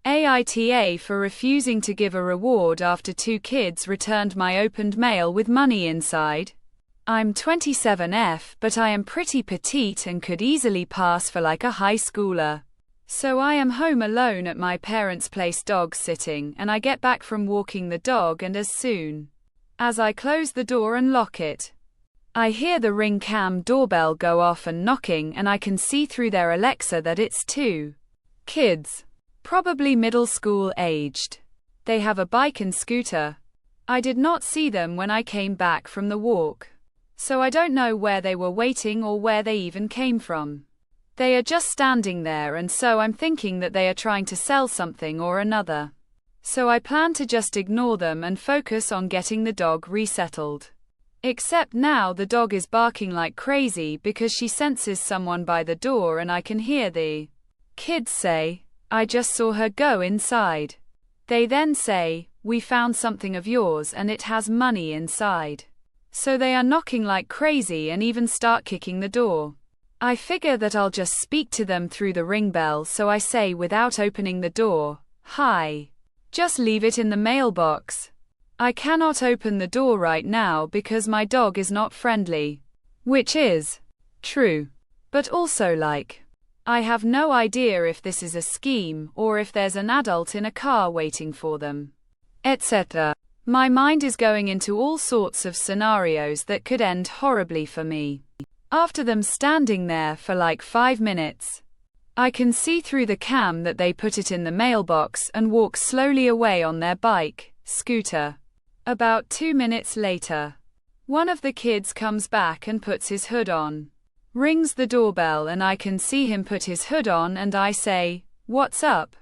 AITA for refusing to give a reward after two kids returned my opened mail with money inside. I'm 27F, but I am pretty petite and could easily pass for like a high schooler. So I am home alone at my parents' place dog sitting, and I get back from walking the dog, and as soon as I close the door and lock it, I hear the Ring Cam doorbell go off and knocking, and I can see through their Alexa that it's two kids, probably middle school aged. They have a bike and scooter. I did not see them when I came back from the walk, so I don't know where they were waiting or where they even came from. They are just standing there, and so I'm thinking that they are trying to sell something or another. So I plan to just ignore them and focus on getting the dog resettled. Except now the dog is barking like crazy because she senses someone by the door, and I can hear the kids say, "I just saw her go inside." They then say, "We found something of yours and it has money inside." So they are knocking like crazy and even start kicking the door. I figure that I'll just speak to them through the ring bell, so I say without opening the door, "Hi. Just leave it in the mailbox. I cannot open the door right now because my dog is not friendly." Which is true. But also I have no idea if this is a scheme or if there's an adult in a car waiting for them, etc. My mind is going into all sorts of scenarios that could end horribly for me. After them standing there for like 5 minutes, I can see through the cam that they put it in the mailbox and walk slowly away on their bike, scooter. About 2 minutes later, one of the kids comes back and puts his hood on, rings the doorbell, and I can see him put his hood on, and I say, "What's up?"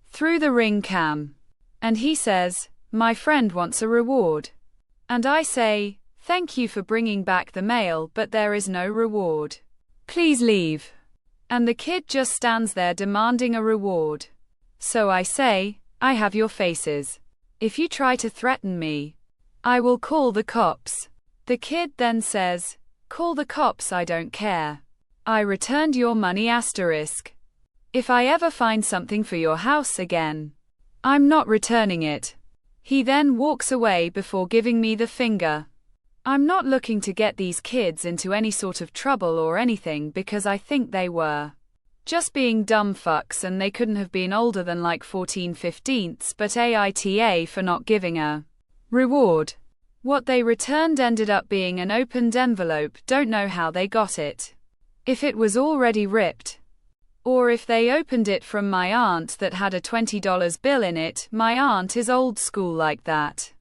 through the ring cam. And he says, "My friend wants a reward." And I say, "Thank you for bringing back the mail, but there is no reward. Please leave." And the kid just stands there demanding a reward. So I say, "I have your faces. If you try to threaten me, I will call the cops." The kid then says, "Call the cops, I don't care. I returned your money asterisk. If I ever find something for your house again, I'm not returning it." He then walks away before giving me the finger. I'm not looking to get these kids into any sort of trouble or anything, because I think they were just being dumb fucks and they couldn't have been older than like 14/15, but AITA for not giving a reward. What they returned ended up being an opened envelope. Don't know how they got it. If it was already ripped, or if they opened it from my aunt that had a $20 bill in it. My aunt is old school like that.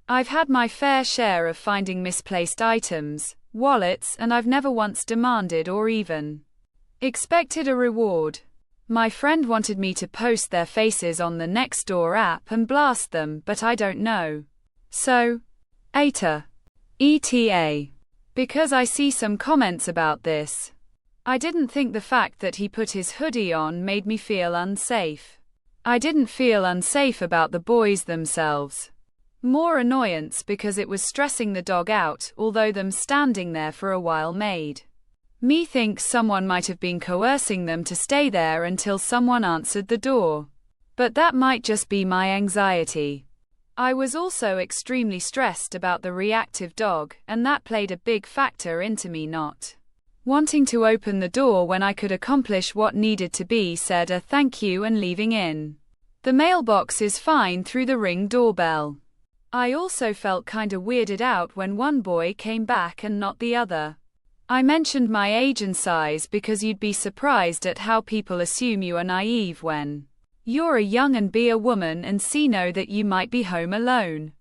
I've had my fair share of finding misplaced items, wallets, and I've never once demanded or even expected a reward. My friend wanted me to post their faces on the Nextdoor app and blast them, but I don't know. So, ETA. Because I see some comments about this. I didn't think the fact that he put his hoodie on made me feel unsafe. I didn't feel unsafe about the boys themselves. More annoyance because it was stressing the dog out, although them standing there for a while made me think someone might have been coercing them to stay there until someone answered the door. But that might just be my anxiety. I was also extremely stressed about the reactive dog, and that played a big factor into me not wanting to open the door when I could accomplish what needed to be said, a thank you, and leaving in. The mailbox is fine through the Ring doorbell. I also felt kinda weirded out when one boy came back and not the other. I mentioned my age and size because you'd be surprised at how people assume you are naive when you're a young and be a woman and know that you might be home alone.